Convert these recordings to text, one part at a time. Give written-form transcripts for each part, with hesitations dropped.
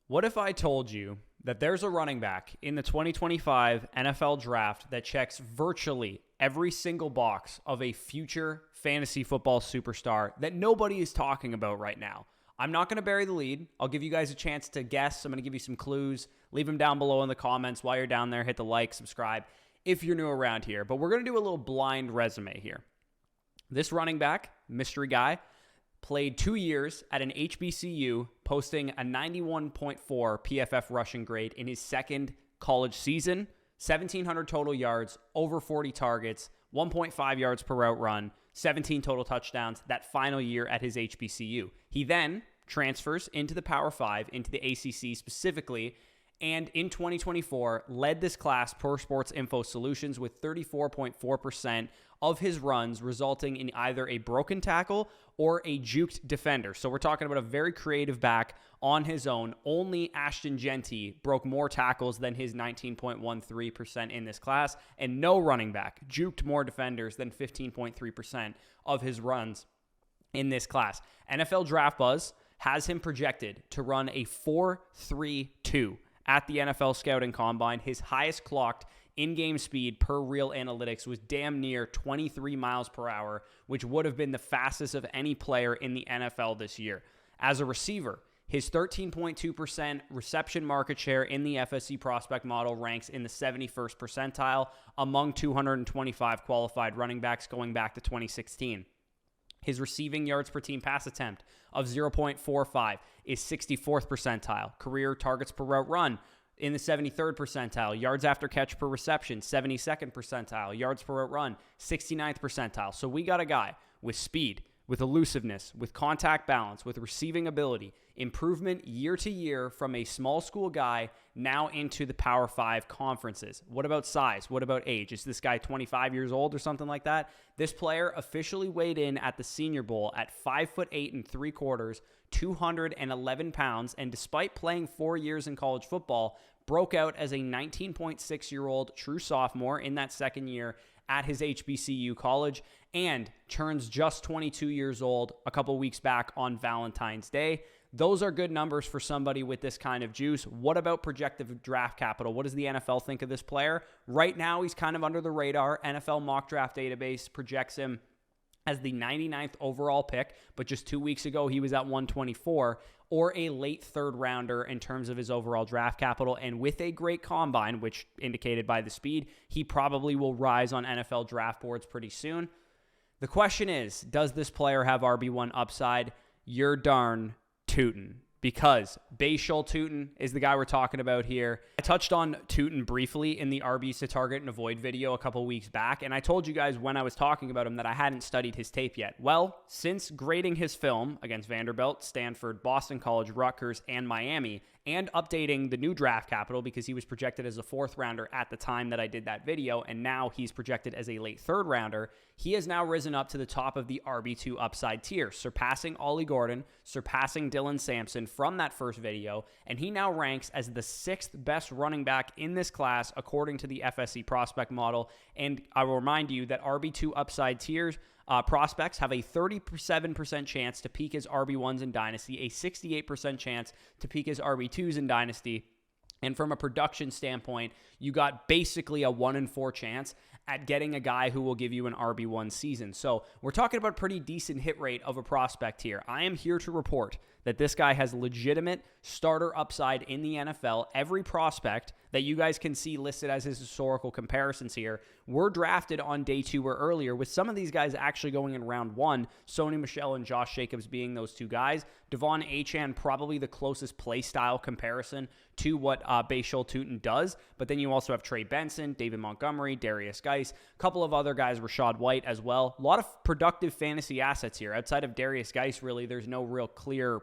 What if I told you that there's a running back in the 2025 NFL draft that checks virtually every single box of a future fantasy football superstar that nobody is talking about right now? I'm not going to bury the lead. I'll give you guys a chance to guess. I'm going to give you some clues. Leave them down below in the comments. While you're down there, hit the like, subscribe if you're new around here. But we're going to do a little blind resume here. This running back, mystery guy, played 2 years at an HBCU, posting a 91.4 PFF rushing grade in his second college season, 1,700 total yards, over 40 targets, 1.5 yards per route run, 17 total touchdowns that final year at his HBCU. He then transfers into the Power 5, into the ACC specifically, and in 2024 led this class per Sports Info Solutions with 34.4% of his runs resulting in either a broken tackle or a juked defender. So we're talking about a very creative back on his own. Only Ashton Genty broke more tackles than his 19.13% in this class, and no running back juked more defenders than 15.3% of his runs in this class. NFL Draft Buzz has him projected to run a 4.32 at the NFL Scouting Combine. His highest clocked in-game speed per Real Analytics was damn near 23 miles per hour, which would have been the fastest of any player in the NFL this year. As a receiver, his 13.2% reception market share in the FSC prospect model ranks in the 71st percentile among 225 qualified running backs going back to 2016. His receiving yards per team pass attempt of 0.45 is 64th percentile. Career targets per route run in the 73rd percentile. Yards after catch per reception, 72nd percentile. Yards per route run, 69th percentile. So we got a guy with speed, with elusiveness, with contact balance, with receiving ability, improvement year to year from a small school guy now into the Power 5 conferences. What about size? What about age? Is this guy 25 years old or something like that? This player officially weighed in at the Senior Bowl at 5'8 3/4", 211 pounds, and despite playing 4 years in college football, broke out as a 19.6-year-old true sophomore in that second year at his HBCU college, and turns just 22 years old a couple weeks back on Valentine's Day. Those are good numbers for somebody with this kind of juice. What about projected draft capital? What does the NFL think of this player? Right now, he's kind of under the radar. NFL mock draft database projects him as the 99th overall pick, but just 2 weeks ago, he was at 124, or a late third rounder in terms of his overall draft capital. And with a great combine, which indicated by the speed, he probably will rise on NFL draft boards pretty soon. The question is, does this player have RB1 upside? You're darn tootin'. Because Bashal Tootin is the guy we're talking about here. I touched on Tootin briefly in the RBs to target and avoid video a couple weeks back, and I told you guys when I was talking about him that I hadn't studied his tape yet. Well, since grading his film against Vanderbilt, Stanford, Boston College, Rutgers, and Miami, and updating the new draft capital because he was projected as a fourth rounder at the time that I did that video, and now he's projected as a late third rounder, he has now risen up to the top of the RB2 upside tier, surpassing Ollie Gordon, surpassing Dylan Sampson from that first video, and he now ranks as the 6th best running back in this class according to the FSC prospect model. And I will remind you that RB2 upside tiers prospects have a 37% chance to peak as RB1s in Dynasty, a 68% chance to peak as RB2s in Dynasty. And from a production standpoint, you got basically a 1 in 4 chance at getting a guy who will give you an RB1 season. So we're talking about a pretty decent hit rate of a prospect here. I am here to report that this guy has legitimate starter upside in the NFL. Every prospect that you guys can see listed as his historical comparisons here were drafted on day 2 or earlier, with some of these guys actually going in round 1, Sony Michel and Josh Jacobs being those two guys. Devon Achane, probably the closest play style comparison to what Bashal Tootin does, but then you also have Trey Benson, David Montgomery, Darius Geis, a couple of other guys, Rashad White as well. A lot of productive fantasy assets here. Outside of Darius Geis, really, there's no real clear,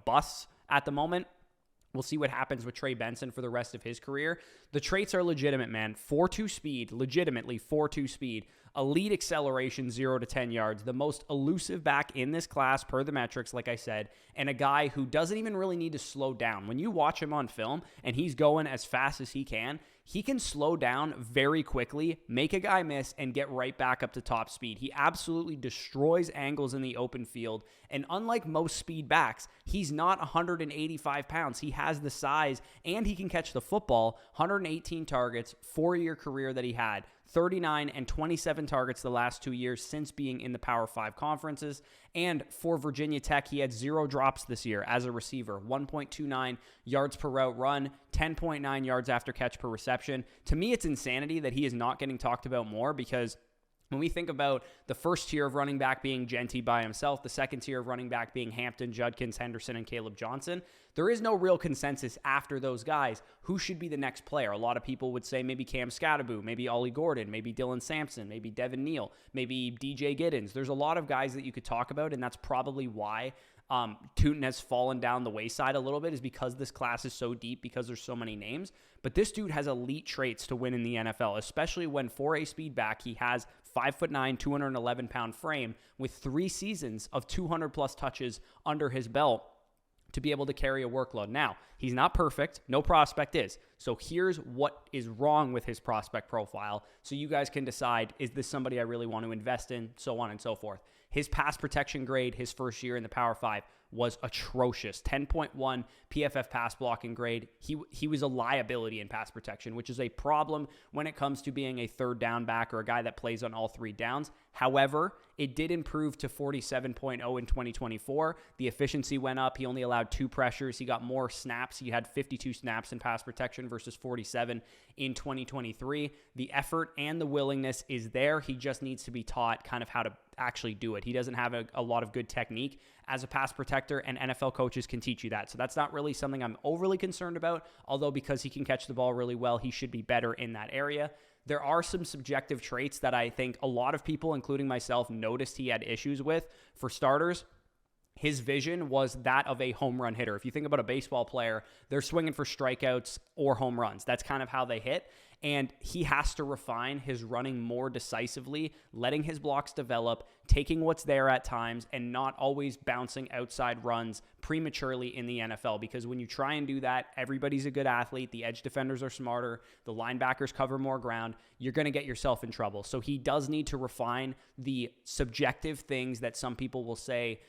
busts at the moment. We'll see what happens with Trey Benson for the rest of his career. The traits are legitimate, man. 4.2 speed, legitimately 4.2 speed. elite acceleration, 0 to 10 yards, the most elusive back in this class per the metrics, like I said, and a guy who doesn't even really need to slow down. When you watch him on film and he's going as fast as he can slow down very quickly, make a guy miss, and get right back up to top speed. He absolutely destroys angles in the open field. And unlike most speed backs, he's not 185 pounds. He has the size, and he can catch the football. 118 targets, 4-year career that he had. 39 and 27 targets the last 2 years since being in the Power 5 conferences. And for Virginia Tech, he had 0 drops this year as a receiver, 1.29 yards per route run, 10.9 yards after catch per reception. To me, it's insanity that he is not getting talked about more, because when we think about the first tier of running back being Genty by himself, the second tier of running back being Hampton, Judkins, Henderson, and Caleb Johnson, there is no real consensus after those guys who should be the next player. A lot of people would say maybe Cam Scatterbo, maybe Ollie Gordon, maybe Dylan Sampson, maybe Devin Neal, maybe DJ Giddens. There's a lot of guys that you could talk about, and that's probably why Tootin has fallen down the wayside a little bit, is because this class is so deep, because there's so many names. But this dude has elite traits to win in the NFL, especially when for a speed back, he has 5'9", 211-pound frame with 3 seasons of 200-plus touches under his belt to be able to carry a workload. Now, he's not perfect. No prospect is. So here's what is wrong with his prospect profile, so you guys can decide, is this somebody I really want to invest in, so on and so forth. His pass protection grade his first year in the Power 5 was atrocious. 10.1 PFF pass blocking grade. He was a liability in pass protection, which is a problem when it comes to being a third down back or a guy that plays on all 3 downs. However, it did improve to 47.0 in 2024. The efficiency went up. He only allowed 2 pressures. He got more snaps. He had 52 snaps in pass protection versus 47 in 2023. The effort and the willingness is there. He just needs to be taught kind of how to actually do it. He doesn't have a lot of good technique as a pass protector, and NFL coaches can teach you that. So that's not really something I'm overly concerned about, although because he can catch the ball really well, he should be better in that area. There are some subjective traits that I think a lot of people, including myself, noticed he had issues with. For starters, his vision was that of a home run hitter. If you think about a baseball player, they're swinging for strikeouts or home runs. That's kind of how they hit. And he has to refine his running more decisively, letting his blocks develop, taking what's there at times, and not always bouncing outside runs prematurely in the NFL. Because when you try and do that, everybody's a good athlete. The edge defenders are smarter. The linebackers cover more ground. You're going to get yourself in trouble. So he does need to refine the subjective things that some people will say,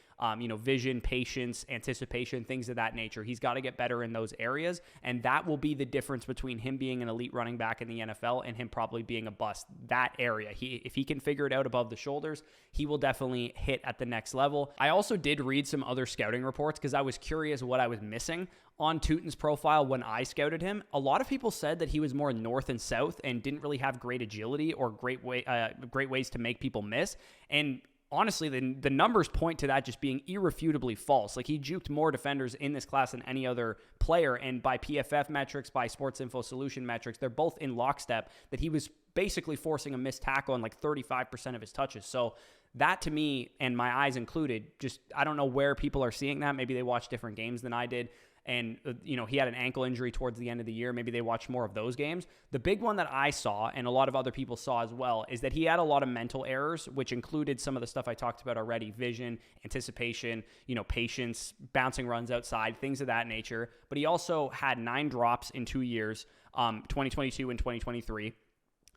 vision, patience, anticipation, things of that nature. He's got to get better in those areas, and that will be the difference between him being an elite running back in the NFL and him probably being a bust. That area, if he can figure it out above the shoulders, he will definitely hit at the next level. I also did read some other scouting reports because I was curious what I was missing on Tootin's profile when I scouted him. A lot of people said that he was more north and south and didn't really have great agility or great ways to make people miss. And honestly, the numbers point to that just being irrefutably false. Like, he juked more defenders in this class than any other player, and by PFF metrics, by Sports Info Solution metrics, they're both in lockstep that he was basically forcing a missed tackle on like 35% of his touches. So that, to me, and my eyes included, just, I don't know where people are seeing that. Maybe they watch different games than I did. And, he had an ankle injury towards the end of the year. Maybe they watched more of those games. The big one that I saw, and a lot of other people saw as well, is that he had a lot of mental errors, which included some of the stuff I talked about already: vision, anticipation, patience, bouncing runs outside, things of that nature. But he also had 9 drops in 2 years, 2022 and 2023.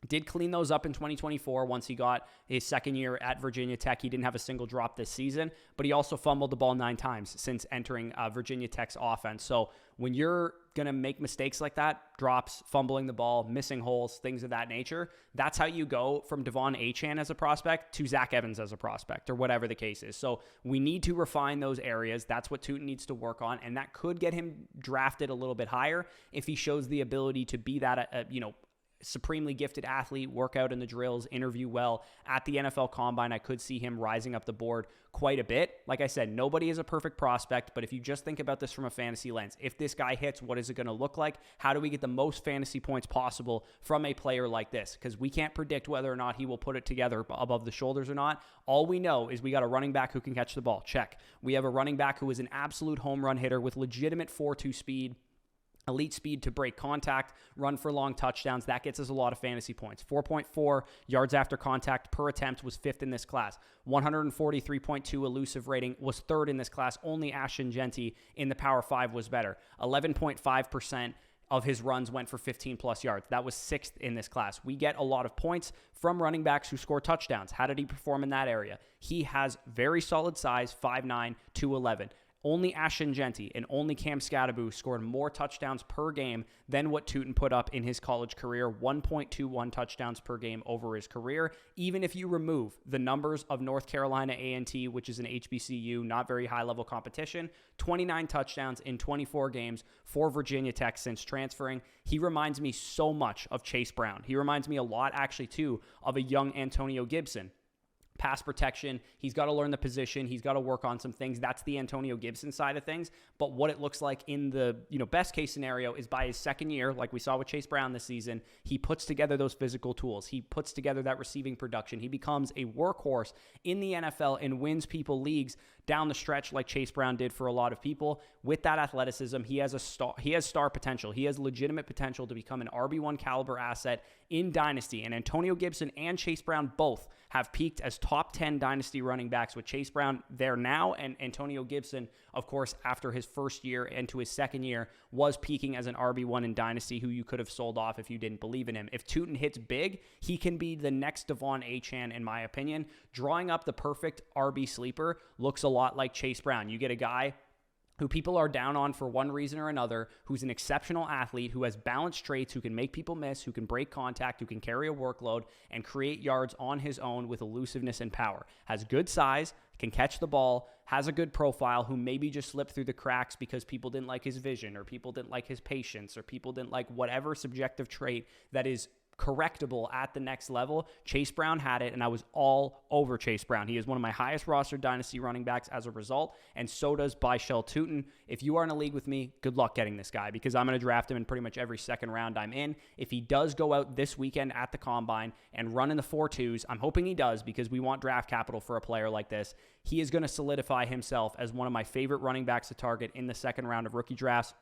Did clean those up in 2024 once he got his second year at Virginia Tech. He didn't have a single drop this season, but he also fumbled the ball 9 times since entering Virginia Tech's offense. So when you're going to make mistakes like that, drops, fumbling the ball, missing holes, things of that nature, that's how you go from Devon Achane as a prospect to Zach Evans as a prospect, or whatever the case is. So we need to refine those areas. That's what Tootin needs to work on, and that could get him drafted a little bit higher if he shows the ability to be that, supremely gifted athlete, work out in the drills, interview well at the NFL Combine. I could see him rising up the board quite a bit. Like I said, nobody is a perfect prospect, but if you just think about this from a fantasy lens, if this guy hits, what is it going to look like? How do we get the most fantasy points possible from a player like this? Because we can't predict whether or not he will put it together above the shoulders or not. All we know is we got a running back who can catch the ball. Check. We have a running back who is an absolute home run hitter with legitimate 4.2 speed. elite speed to break contact, run for long touchdowns. That gets us a lot of fantasy points. 4.4 yards after contact per attempt was 5th in this class. 143.2 elusive rating was 3rd in this class. Only Ashton Genty in the Power 5 was better. 11.5% of his runs went for 15 plus yards. That was 6th in this class. We get a lot of points from running backs who score touchdowns. How did he perform in that area? He has very solid size, 5'9", 211. Only Ashton Genty and only Cam Scadaboo scored more touchdowns per game than what Tootin put up in his college career, 1.21 touchdowns per game over his career. Even if you remove the numbers of North Carolina A&T, which is an HBCU, not very high-level competition, 29 touchdowns in 24 games for Virginia Tech since transferring. He reminds me so much of Chase Brown. He reminds me a lot, actually, too, of a young Antonio Gibson. Pass protection, he's got to learn the position, he's got to work on some things. That's the Antonio Gibson side of things. But what it looks like in the best case scenario is by his second year, like we saw with Chase Brown this season, he puts together those physical tools. He puts together that receiving production. He becomes a workhorse in the NFL and wins people leagues down the stretch like Chase Brown did for a lot of people. With that athleticism, he has star potential. He has legitimate potential to become an RB1 caliber asset in Dynasty. And Antonio Gibson and Chase Brown both have peaked as top 10 Dynasty running backs, with Chase Brown there now, and Antonio Gibson, of course, after his first year into his second year, was peaking as an RB1 in Dynasty, who you could have sold off if you didn't believe in him. If Tootin hits big, he can be the next Devon Achane, in my opinion. Drawing up the perfect RB sleeper looks a lot like Chase Brown. You get a guy who people are down on for one reason or another, who's an exceptional athlete, who has balanced traits, who can make people miss, who can break contact, who can carry a workload and create yards on his own with elusiveness and power. Has good size, can catch the ball, has a good profile, who maybe just slipped through the cracks because people didn't like his vision, or people didn't like his patience, or people didn't like whatever subjective trait that is correctable at the next level. Chase Brown had it, and I was all over Chase Brown. He is one of my highest roster Dynasty running backs as a result, and so does Byshell Tootin. If you are in a league with me, good luck getting this guy, because I'm going to draft him in pretty much every second round I'm in. If he does go out this weekend at the Combine and run in the 4.2s, I'm hoping he does, because we want draft capital for a player like this. He is going to solidify himself as one of my favorite running backs to target in the second round of rookie drafts.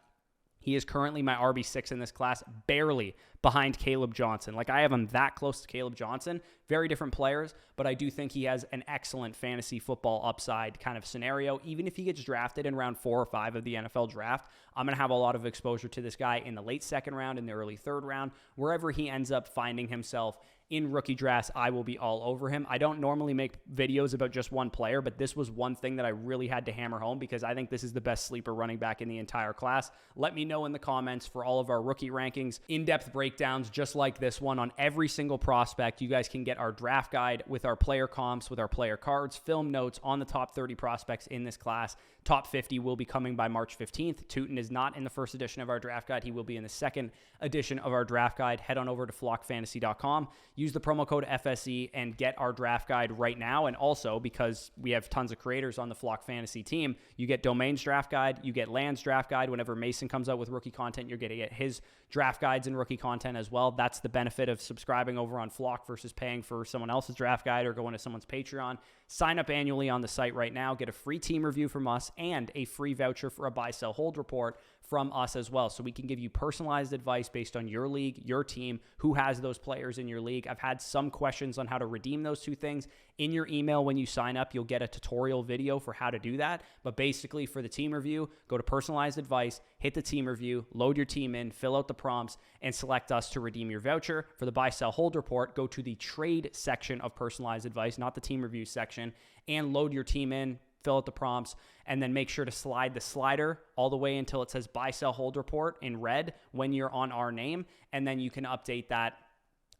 He is currently my RB6 in this class, barely behind Caleb Johnson. Like, I have him that close to Caleb Johnson. Very different players, but I do think he has an excellent fantasy football upside kind of scenario. Even if he gets drafted in round 4 or 5 of the NFL draft, I'm going to have a lot of exposure to this guy in the late second round, in the early third round. Wherever he ends up finding himself in rookie drafts, I will be all over him. I don't normally make videos about just one player, but this was one thing that I really had to hammer home, because I think this is the best sleeper running back in the entire class. Let me know in the comments for all of our rookie rankings, in-depth breakdowns just like this one on every single prospect. You guys can get our draft guide with our player comps, with our player cards, film notes on the top 30 prospects in this class. Top 50 will be coming by March 15th. Tootin is not in the first edition of our draft guide. He will be in the second edition of our draft guide. Head on over to flockfantasy.com. Use the promo code FSE and get our draft guide right now. And also, because we have tons of creators on the Flock Fantasy team, you get Domain's draft guide, you get Land's draft guide. Whenever Mason comes out with rookie content, you're going to get his draft guides and rookie content as well. That's the benefit of subscribing over on Flock versus paying for someone else's draft guide or going to someone's Patreon. Sign up annually on the site right now. Get a free team review from us and a free voucher for a buy, sell, hold report from us as well. So we can give you personalized advice based on your league, your team, who has those players in your league. I've had some questions on how to redeem those two things. In your email when you sign up, you'll get a tutorial video for how to do that. But basically, for the team review, go to personalized advice, hit the team review, load your team in, fill out the prompts, and select us to redeem your voucher. For the buy, sell, hold report, go to the trade section of personalized advice, not the team review section, and load your team in, fill out the prompts, and then make sure to slide the slider all the way until it says buy, sell, hold report in red when you're on our name, and then you can update that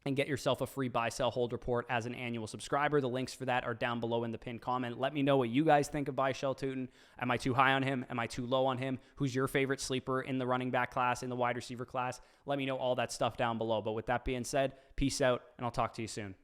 and get yourself a free buy, sell, hold report as an annual subscriber. The links for that are down below in the pinned comment. Let me know what you guys think of Byshell Tootin. Am I too high on him? Am I too low on him? Who's your favorite sleeper in the running back class, in the wide receiver class? Let me know all that stuff down below. But with that being said, peace out, and I'll talk to you soon.